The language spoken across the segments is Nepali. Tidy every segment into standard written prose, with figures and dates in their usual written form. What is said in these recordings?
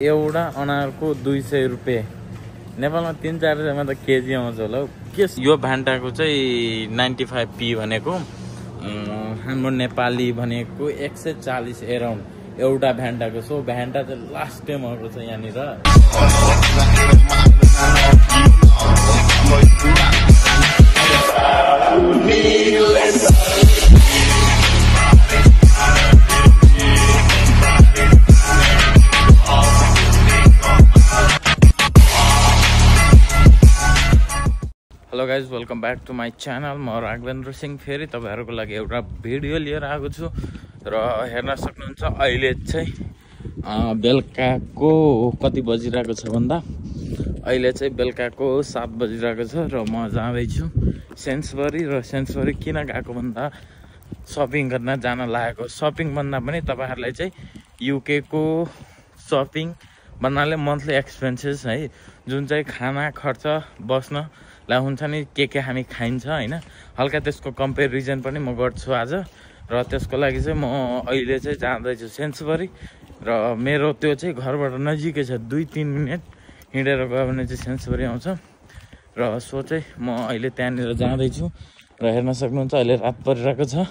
एउटा अनारको 200 रुपियाँ। नेपालमा 3-4 मा त केजी आउँछ होला। के यो भान्टाको चाहिँ 95p भनेको, हाम्रो नेपाली भनेको 140 एराउन्ड एउटा भान्टाको। सो भान्टा चाहिँ लास्ट टाइम आएको छ यहाँनिर। Hello guys, welcome back to my channel. म राघवेन्द्र सिंह फेरि तपाईँहरूको लागि एउटा भिडियो लिएर आएको छु र हेर्न सक्नुहुन्छ अहिले चाहिँ बेलुकाको कति बजिरहेको छ भन्दा अहिले चाहिँ बेलुकाको 7 बजिरहेको छ र म जाँदैछु सेन्सबरी। र सेन्सबरी किन गएको भन्दा सपिङ गर्न जान लागेको। सपिङ भन्दा पनि तपाईँहरूलाई चाहिँ युके को सपिङ भन्नाले मन्थली एक्सपेन्सेस है, जुन चाहिँ खाना खर्च बस्नलाई हुन्छ नि, के हामी खाइन्छ होइन, हल्का त्यसको कम्पेरिजन पनि म गर्छु आज। र त्यसको लागि चाहिँ म अहिले चाहिँ जाँदैछु सेन्सबरी र मेरो त्यो चाहिँ घरबाट नजिकै छ, 2-3 मिनट हिँडेर गयो भने चाहिँ सेन्सबरी आउँछ। र सो चाहिँ म अहिले त्यहाँनिर जाँदैछु र हेर्न सक्नुहुन्छ अहिले रात परिरहेको छ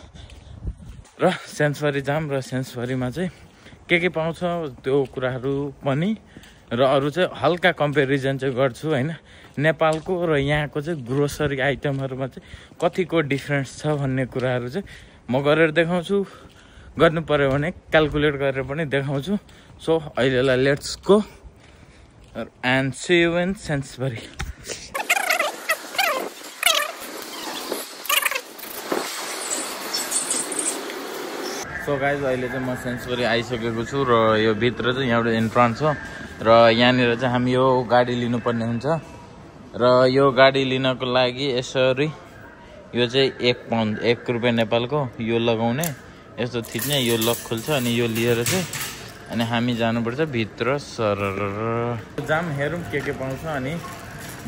र सेन्सबरी जाम। र सेन्सबरीमा चाहिँ के पाउँछ त्यो कुराहरू पनि र अरू चाहिँ हल्का कम्पेरिजन चाहिँ गर्छु होइन। नेपालको र यहाँको चाहिँ ग्रोसरी आइटमहरूमा चाहिँ कतिको डिफ्रेन्स छ भन्ने कुराहरू चाहिँ म गरेर देखाउँछु। गर्नु पर्यो भने क्यालकुलेट गरेर पनि देखाउँछु। सो अहिलेलाई let's go and see you in Sainsbury. So guys, अहिले चाहिँ म सेन्सबरी आइसकेको छु र यो भित्र चाहिँ यहाँबाट इन्ट्रान्स छ र यहाँनिर चाहिँ हामी यो गाडी लिनुपर्ने हुन्छ। र यो गाडी लिनको लागि यसरी यो चाहिँ 1 पाउन्ड 1 रुपियाँ नेपालको यो लगाउने, यस्तो थिच्ने, यो लक खुल्छ अनि यो लिएर चाहिँ अनि हामी जानुपर्छ भित्र सर। जाम हेरौँ के पाउँछ अनि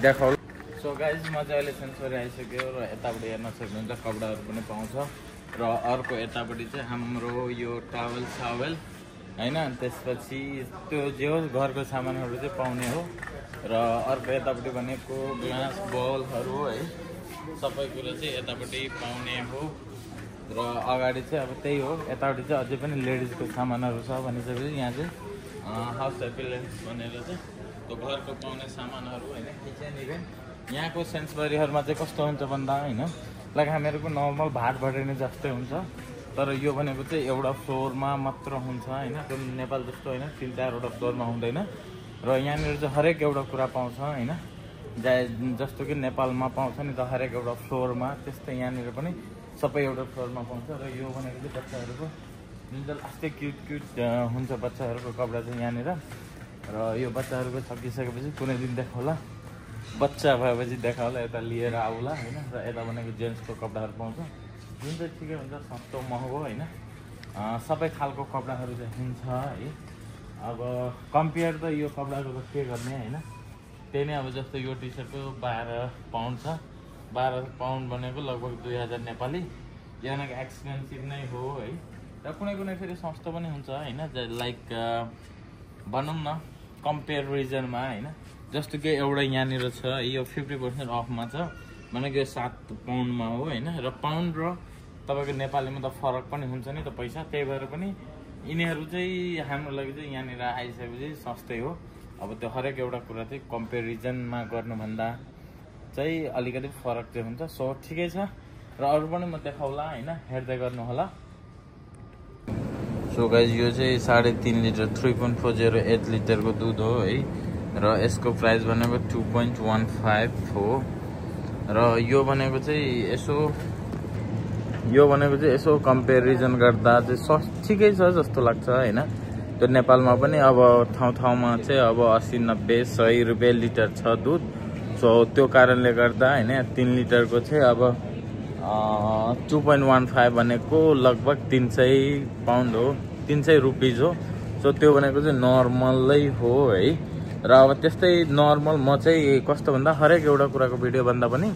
देखाउ। सो गाइज, म चाहिँ अहिले सेन्सबरी आइसक्यो र यतापट्टि हेर्न सक्नुहुन्छ कपडाहरू पनि पाउँछ र अर्को यतापट्टि चाहिँ हाम्रो यो टावल सावेल होइन, त्यसपछि त्यो जे होस् घरको सामानहरू चाहिँ पाउने हो। र अर्को यतापट्टि भनेको ग्लास बलहरू है, सबै कुरो चाहिँ यतापट्टि पाउने हो। र अगाडि चाहिँ अब त्यही हो, यतापट्टि चाहिँ अझै पनि लेडिजको सामानहरू छ भनिसकेपछि यहाँ चाहिँ हाउस एप्लायन्स भनेर चाहिँ त्यो घरको पाउने सामानहरू होइन। किचन इभेन यहाँको सेन्सबरीहरूमा चाहिँ कस्तो हुन्छ भन्दा होइन, लाइक हामीहरूको नर्मल भात भरिने जस्तै हुन्छ, तर यो भनेको चाहिँ एउटा फ्लोरमा मात्र हुन्छ होइन। त्यो नेपाल जस्तो होइन 3-4वटा फ्लोरमा हुँदैन। र यहाँनिर चाहिँ हरेक एउटा कुरा पाउँछ होइन, जस्तो कि नेपालमा पाउँछ नि त हरेक एउटा फ्लोरमा, त्यस्तै यहाँनिर पनि सबै एउटा फ्लोरमा पाउँछ। र यो भनेको चाहिँ बच्चाहरूको जुन चाहिँ लास्टै क्युट हुन्छ बच्चाहरूको कपडा चाहिँ यहाँनिर। र यो बच्चाहरूको सकिसकेपछि कुनै दिन देखाउला, बच्चा भएपछि देखाउला, यता लिएर आउला होइन। र यता भनेको जेन्ट्सको कपडाहरू पाउँछ जुन चाहिँ ठिकै हुन्छ, सस्तो महँगो होइन, सबै खालको कपडाहरू चाहिँ हुन्छ है। अब कम्पेयर त यो कपडाको त के गर्ने होइन, त्यही नै। अब जस्तो यो टी सर्टको 12 पाउन्ड छ, 12 पाउन्ड भनेको लगभग 2000 नेपाली। यो भनेको एक्सपेन्सिभ नै हो है। र कुनै फेरि सस्तो पनि हुन्छ होइन, लाइक भनौँ न कम्पेरिजनमा होइन। जस्तो कि एउटा यहाँनिर छ यो 50% अफमा छ भनेको यो 7 पाउन्डमा हो होइन। र पाउन्ड र तपाईँको नेपालीमा त फरक पनि हुन्छ नि त पैसा, त्यही भएर पनि यिनीहरू चाहिँ हाम्रो लागि चाहिँ यहाँनिर आइसकेपछि सस्तै हो। अब त्यो हरेक एउटा कुरा चाहिँ कम्पेरिजनमा गर्नुभन्दा चाहिँ अलिकति फरक चाहिँ हुन्छ। सो ठिकै छ र अरू पनि म देखाउला होइन, हेर्दै गर्नु होला। सो गाइज, यो चाहिँ 3.5 लिटर 3.408 लिटरको दुध हो है। र यसको प्राइस भनेको 2.15 हो। र यो भनेको चाहिँ यसो कम्पेरिजन गर्दा चाहिँ ठिकै छ जस्तो लाग्छ होइन। त्यो नेपालमा पनि अब ठाउँमा चाहिँ अब 80-90-100 रुपियाँ लिटर छ दुध। सो त्यो कारणले गर्दा होइन 3 लिटरको चाहिँ अब 2.15 भनेको लगभग 300 पाउन्ड हो, 300 रुपिज हो। सो त्यो भनेको चाहिँ नर्मलै हो है। र अब त्यस्तै नर्मल म चाहिँ कस्तो भन्दा हरेक एउटा कुराको भिडियो भन्दा पनि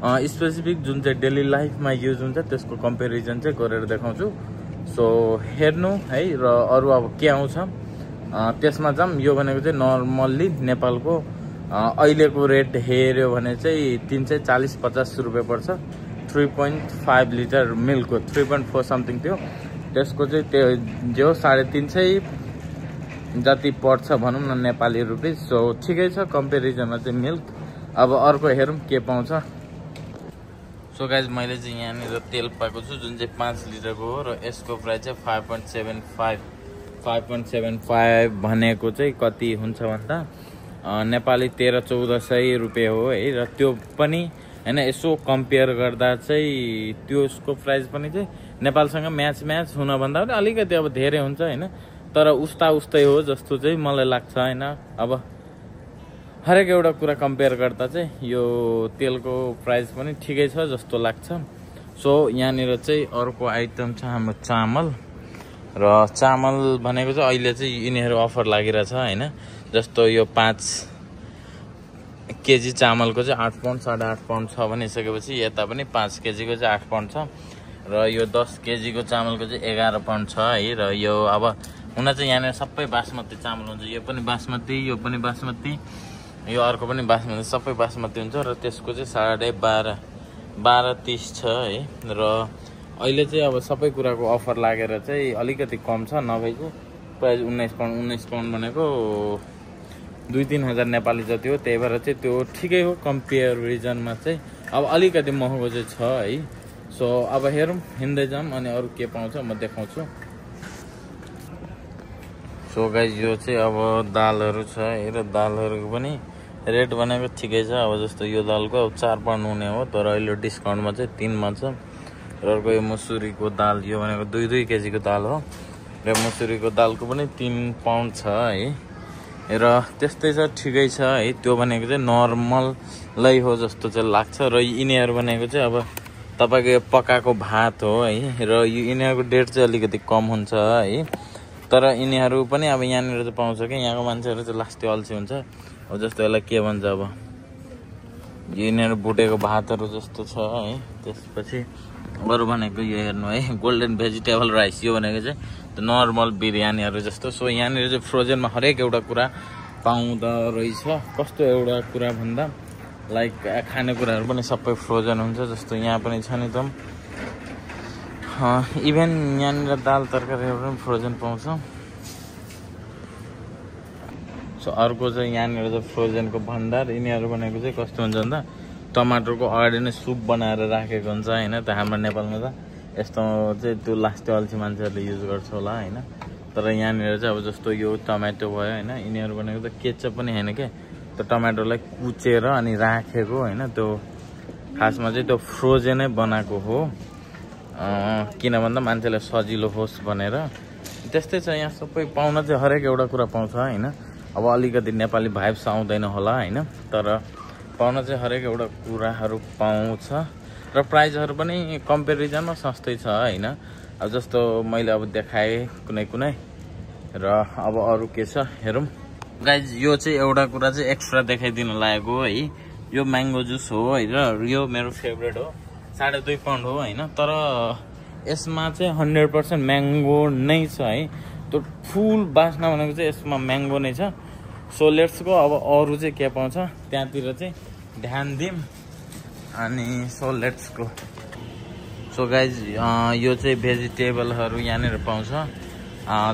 स्पेसिफिक जुन चाहिँ डेली लाइफमा युज हुन्छ त्यसको कम्पेरिजन चाहिँ गरेर देखाउँछु। सो हेर्नु है। र अरू अब के आउँछ त्यसमा जाऊँ। यो भनेको चाहिँ नर्मल्ली नेपालको अहिलेको रेट हेऱ्यो भने चाहिँ 340-50 रुपियाँ पर्छ। 3.5 लिटर मिल्कको 3.4 समथिङ थियो। त्यसको चाहिँ त्यो जो 350 जति पर्छ भनौँ न नेपाली रुपिस। सो ठिकै छ कम्पेरिजनमा चाहिँ मिल्क। अब अर्को हेरौँ के पाउँछ। सो गाइज मैले चाहिँ यहाँनिर तेल पाएको छु जुन चाहिँ 5 लिटरको हो र यसको प्राइस चाहिँ 5.75 भनेको चाहिँ कति हुन्छ भन्दा नेपाली 1300-1400 रुपियाँ हो है। र त्यो पनि हैन यसो कम्पेयर गर्दा चाहिँ त्यसको प्राइस पनि चाहिँ नेपालसँग म्याच हुनभन्दा पनि अलिकति अब धेरै हुन्छ हैन। तर उस्तै हो जस्तो चाहिँ मलाई लाग्छ हैन। अब हरेक एउटा कुरा कम्पेयर गर्दा चाहिँ यो तेलको प्राइस पनि ठिकै छ जस्तो लाग्छ। सो यहाँनिर चाहिँ अर्को आइटम छ हाम्रो चामल। र चामल भनेको चाहिँ अहिले चाहिँ यिनीहरू अफर लागिरहेछ हैन। जस्तो यो 5 केजी चामलको चाहिँ 8 पाउन्ड 8.5 पाउन्ड छ भनिसकेपछि यता पनि 5 केजीको चाहिँ 8 पाउन्ड छ। र यो 10 केजीको चामलको चाहिँ 11 पाउन्ड छ है। र यो अब हुन चाहिँ यहाँनिर सबै बासमती चामल हुन्छ। यो पनि बासमती, यो पनि बासमती, यो अर्को पनि बासमती, सबै बासमती हुन्छ। र त्यसको चाहिँ 12.30 छ है। र अहिले चाहिँ अब सबै कुराको अफर लागेर चाहिँ अलिकति कम छ। नभए चाहिँ प्राइस 19 पाउन्ड भनेको 2-3 हजार नेपाली जति हो। त्यही भएर चाहिँ त्यो ठिकै हो कम्पेरिजनमा चाहिँ। अब अलिकति महँगो चाहिँ छ है। सो अब हेरौँ हिँड्दै जाऊँ अनि अरू के पाउँछ म देखाउँछु। सो गाइस यो चाहिँ अब दालहरू छ है। र दालहरूको पनि रेट भनेको ठिकै छ। अब जस्तो यो दालको 4 पाउन्ड हुने हो तर अहिले डिस्काउन्टमा चाहिँ 3 मा छ। र अर्को यो मुसुरीको दाल यो भनेको 2 केजीको दाल हो। र मुसुरीको दालको पनि 3 पाउन्ड छ है। र त्यस्तै छ ठिकै छ है। त्यो भनेको चाहिँ नर्मलै हो जस्तो चाहिँ लाग्छ। र यिनीहरू भनेको चाहिँ अब तपाईँको यो पकाएको भात हो है। र यो यिनीहरूको डेट चाहिँ अलिकति कम हुन्छ है। तर यिनीहरू पनि अब यहाँनिर चाहिँ पाउँछ कि यहाँको मान्छेहरू चाहिँ लास्टै अल्छी हुन्छ। अब जस्तो यसलाई के भन्छ अब यिनीहरू भुटेको भातहरू जस्तो छ है। त्यसपछि अरू भनेको यो हेर्नु है गोल्डन भेजिटेबल राइस। यो भनेको चाहिँ नर्मल बिरयानीहरू जस्तो। सो यहाँनिर चाहिँ फ्रोजनमा हरेक एउटा कुरा पाउँदो रहेछ। कस्तो एउटा कुरा भन्दा लाइक खानेकुराहरू पनि सबै फ्रोजन हुन्छ। जस्तो यहाँ पनि छ नि त इभेन यहाँनिर दाल तरकारीहरू पनि फ्रोजन पाउँछ। सो अर्को चाहिँ यहाँनिर चाहिँ फ्रोजनको भण्डार। यिनीहरू भनेको चाहिँ कस्तो हुन्छ भन्दा टमाटरको अगाडि नै सुप बनाएर राखेको हुन्छ हैन। त हाम्रो नेपालमा त यस्तो चाहिँ त्यो लास्टै अल्छी मान्छेहरूले युज गर्छ होला हैन। तर यहाँनिर चाहिँ अब जस्तो यो टमाटो भयो हैन। यिनीहरू भनेको त केचप पनि हैन के त्यो टमाटोलाई कुचेर अनि राखेको हैन। त्यो खासमा चाहिँ त्यो फ्रोजनै बनाएको हो किन भन्दा मान्छेलाई सजिलो होस् भनेर। त्यस्तै छ यहाँ सबै पाउन चाहिँ हरेक एउटा कुरा पाउँछ हैन। अब अलिकति नेपाली भाइब्स आउँदैन होला हैन। तर पाउन चाहिँ हरेक एउटा कुराहरू पाउँछ। र प्राइसहरू पनि कम्पेरिजनमा सस्तै छ हैन। अब जस्तो मैले अब देखाएँ कुनै र अब अरू के छ हेरौँ। गाइज यो चाहिँ एउटा कुरा चाहिँ एक्स्ट्रा देखाइदिनु लागेको है। यो म्याङ्गो जुस हो है। र यो मेरो फेभरेट हो। 2.5 पाउन्ड हो हैन। तर यसमा चाहिँ 100% म्याङ्गो नै छ है। त्यो फुल बास्ना भनेको चाहिँ यसमा म्याङ्गो नै छ। So let's go. अब अरू चाहिँ के पाउँछ त्यहाँतिर चाहिँ ध्यान दिउँ अनि so let's go. So guys यो चाहिँ भेजिटेबलहरू यहाँनिर पाउँछ।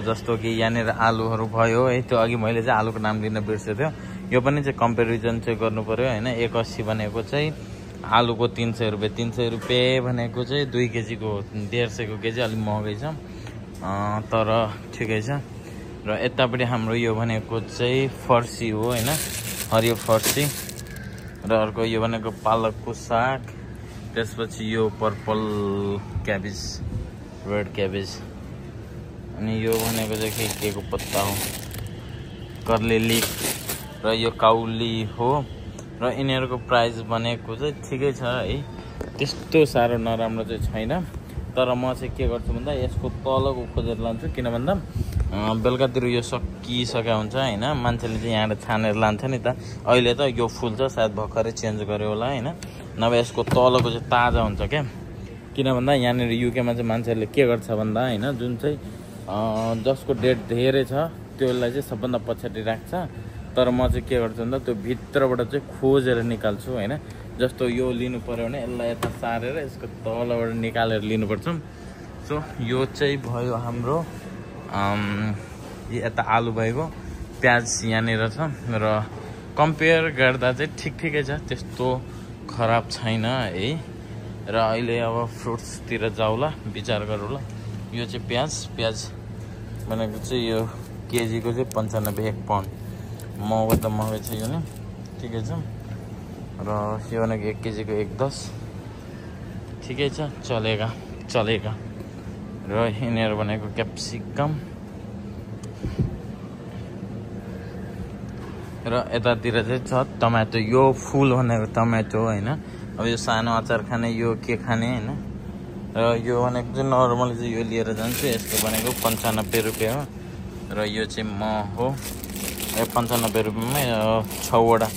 जस्तो कि यहाँनिर आलुहरू भयो है। त्यो अघि मैले चाहिँ आलुको नाम लिन बिर्सेथ्यो। यो पनि चाहिँ कम्पेरिजन चाहिँ गर्नु पर्यो हैन। 180 भनेको चाहिँ आलुको 300 रुपियाँ। 300 रुपियाँ भनेको चाहिँ 2 केजीको 150 को केजी अलिक महँगै छ। तर ठिकै छ। र यतापट्टि हाम्रो यो भनेको चाहिँ फर्सी हो हैन। हरियो फर्सी। र अर्को यो भनेको पालकको साग। त्यसपछि यो पर्पल क्याबेज रेड क्याबेज। अनि यो भनेको चाहिँ के को पत्ता हो कर्ले लिफ। र यो काउली हो। र यिनीहरूको प्राइस भनेको चाहिँ ठिकै छ है। त्यस्तो साह्रो नराम्रो चाहिँ छैन। तर म चाहिँ के गर्छु भन्दा यसको तलको खोजेर लान्छु। किन भन्दा बेलुकातिर यो सकिसकेको हुन्छ हैन। मान्छेले चाहिँ यहाँबाट छानेर लान्छ नि त। अहिले त यो फुल छ सायद भर्खरै चेन्ज गर्यो होला हैन। नभए यसको तलको चाहिँ ताजा हुन्छ क्या। किन भन्दा यहाँनिर युकेमा चाहिँ मान्छेहरूले के गर्छ भन्दा हैन जुन चाहिँ जसको डेट धेरै छ त्यसलाई चाहिँ सबभन्दा पछाडि राख्छ। तर म चाहिँ के गर्छु भन्दा त्यो भित्रबाट चाहिँ खोजेर निकाल्छु हैन। जस्तो यो लिनु पर्यो भने यसलाई यता सारेर यसको तलबाट निकालेर लिनुपर्छ। सो यो चाहिँ भयो हाम्रो यता आलु भएको, प्याज यहाँनिर छ र कम्पेयर गर्दा चाहिँ ठिकै छ, त्यस्तो खराब छैन है। र अहिले अब फ्रुट्सतिर जाउला, विचार गरौँला। यो चाहिँ प्याज भनेको चाहिँ यो केजीको चाहिँ 95 1 पाउन्ड। महँगो त महँगो छ यो नि, ठिकै छ। र यो भनेको 1 केजीको 1.10 ठिकै छ, चलेगा। र यिनीहरू भनेको क्याप्सिकम र यतातिर चाहिँ छ टमाटो। यो फुल भनेको टमाटो हैन। अब यो सानो अचार खाने, यो के खाने हैन। र यो भनेको चाहिँ नर्मली चाहिँ यो लिएर जान्छु। यसको भनेको 95 रुपियाँ हो। र यो चाहिँ म हो 95 रुपियाँमै 6 वटा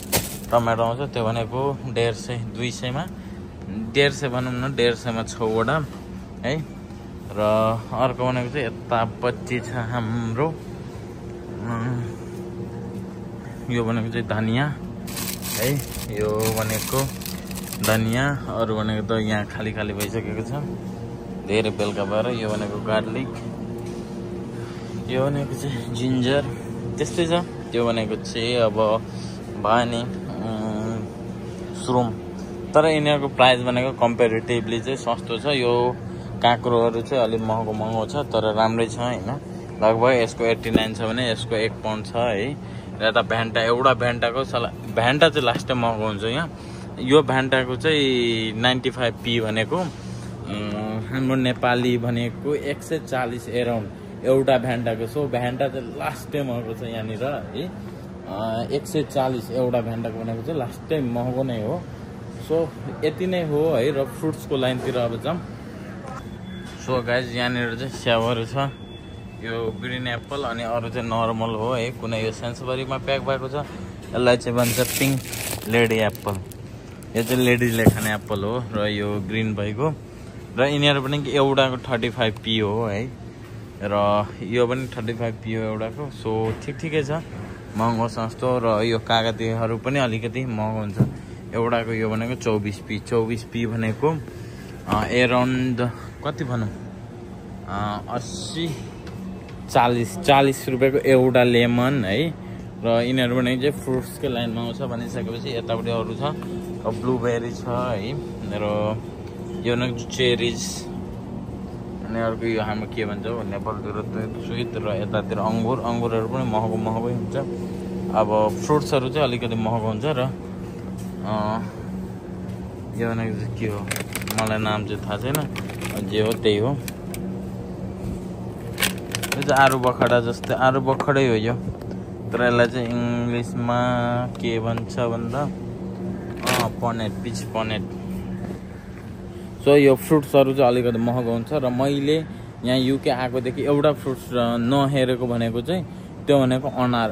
टमाटो आउँछ। त्यो भनेको 150 200मा 150 भनौँ न, 150मा 6 वटा है। र अर्को भनेको चाहिँ यतापट्टि छ हाम्रो यो भनेको चाहिँ धनिया है। यो भनेको धनिया, अरू भनेको त यहाँ खाली भइसकेको छ, धेरै बेलुका भएर। यो भनेको गार्लिक, यो भनेको चाहिँ जिन्जर, त्यस्तै छ। त्यो भनेको चाहिँ अब भयो नि सुरुम। तर यिनीहरूको प्राइस भनेको कम्पेरिटिभली चाहिँ सस्तो छ। यो काँक्रोहरू चाहिँ अलिक महँगो छ, तर राम्रै छ हैन। लगभग यसको 89 छ भने यसको 1 पाउन्ड छ है। र यता भेन्टा, एउटा भेन्टाको भेन्टा चाहिँ लास्ट टाइम महँगो हुन्छ यहाँ। यो भेन्टाको चाहिँ 95p भनेको हाम्रो नेपाली भनेको 140 एराउन्ड एउटा भेन्टाको। सो भेन्टा चाहिँ लास्ट टाइम महँगो छ यहाँनिर है। 140 एउटा भेन्टाको भनेको चाहिँ लास्ट टाइम महँगो नै हो। सो यति नै हो है। र फ्रुट्सको लाइनतिर अब जाऊँ। सो गाइज यहाँनिर चाहिँ स्याउहरू छ, यो ग्रिन एप्पल, अनि अरू चाहिँ नर्मल हो है। कुनै यो सेन्सबरीमा प्याक भएको छ, यसलाई चाहिँ भन्छ पिङ्क लेडी एप्पल। यो चाहिँ लेडिजले खाने एप्पल हो। र यो ग्रिन भएको, र यिनीहरू पनि एउटाको 35p हो है। र यो पनि 35p हो एउटाको। सो ठिकै छ, महँगो सस्तो। र यो कागतीहरू पनि अलिकति महँगो हुन्छ। एउटाको यो भनेको 24p भनेको एराउन्ड कति भनौँ 40 रुपियाँको एउटा लेमन है। र यिनीहरू भनेको चाहिँ फ्रुट्सकै लाइनमा आउँछ भनिसकेपछि यतापट्टि अरू छ। ब्लुबेरी छ है। र यो भनेको चेरिज, अनि अर्को यो हाम्रो के भन्छ नेपालतिर स्विट। र यतातिर अङ्गुरहरू पनि महँगै हुन्छ। अब फ्रुट्सहरू चाहिँ अलिकति महँगो हुन्छ। र यो भनेको चाहिँ के हो मलाई नाम चाहिँ थाहा छैन, जे हो त्यही हो। यो चाहिँ आरू बखडा जस्तै, आरू बखडै हो यो, तर यसलाई चाहिँ इङ्ग्लिसमा के भन्छ भन्दा पनेट, पिच पनेट। सो यो फ्रुट्सहरू चाहिँ अलिकति महँगो हुन्छ। र मैले यहाँ युके आएकोदेखि एउटा फ्रुट्स नहेरेको भनेको चाहिँ त्यो भनेको अनार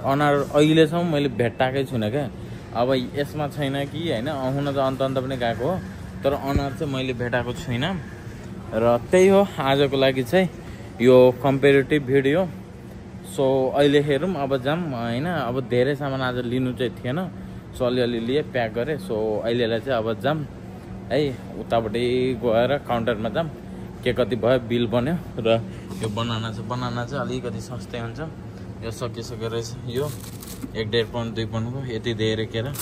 अहिलेसम्म मैले भेट्टाएकै छुइनँ क्या। अब यसमा छैन कि होइन, हुन त अन्त पनि गएको हो, तर अनार चाहिँ मैले भेटाएको छुइनँ। र त्यही हो आजको लागि चाहिँ यो कम्पेरिटिभ भिडियो। सो अहिले हेरौँ, अब जाऊँ होइन। अब धेरै सामान आज लिनु चाहिँ थिएन, सो अलिअलि लिए, प्याक गरेँ। सो अहिलेलाई चाहिँ अब जाऊँ है, उतापट्टि गएर काउन्टरमा जाऊँ, के कति भयो बिल बन्यो। र यो बनाना चाहिँ अलिकति सस्तै हुन्छ। यो सकिसक्यो रहेछ, यो 1.5 पाउन्ड 2 पाउन्डको, यति धेरै केरा।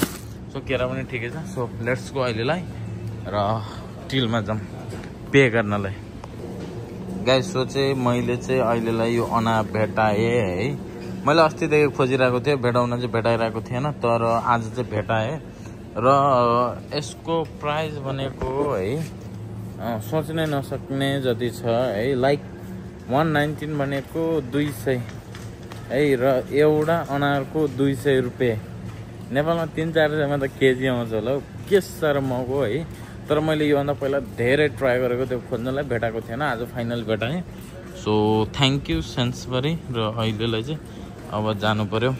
सो केरा पनि ठिकै छ। सो लेट्स गो अहिलेलाई र टिलमा जाऊँ पे गर्नलाई। गाइस सो चाहिँ मैले चाहिँ अहिलेलाई यो अनार भेटाएँ है। मैले अस्तिदेखि खोजिरहेको थिएँ, भेटाइरहेको थिएन, तर आज चाहिँ भेटाएँ। र यसको प्राइस भनेको है सोच्नै नसक्ने जति छ है। लाइक 119 भनेको 200 है। र एउटा अनारको 200 रुपियाँ। नेपालमा 3-400मा त केजी आउँछ होला हौ, के साह्रो महँगो है। तर मैले योभन्दा पहिला धेरै ट्राई गरेको त्यो खोज्नलाई, भेटाएको थिएन, आज फाइनल भेटाएँ। So thank you Sainsbury. र अहिलेलाई चाहिँ अब जानु पर्यो।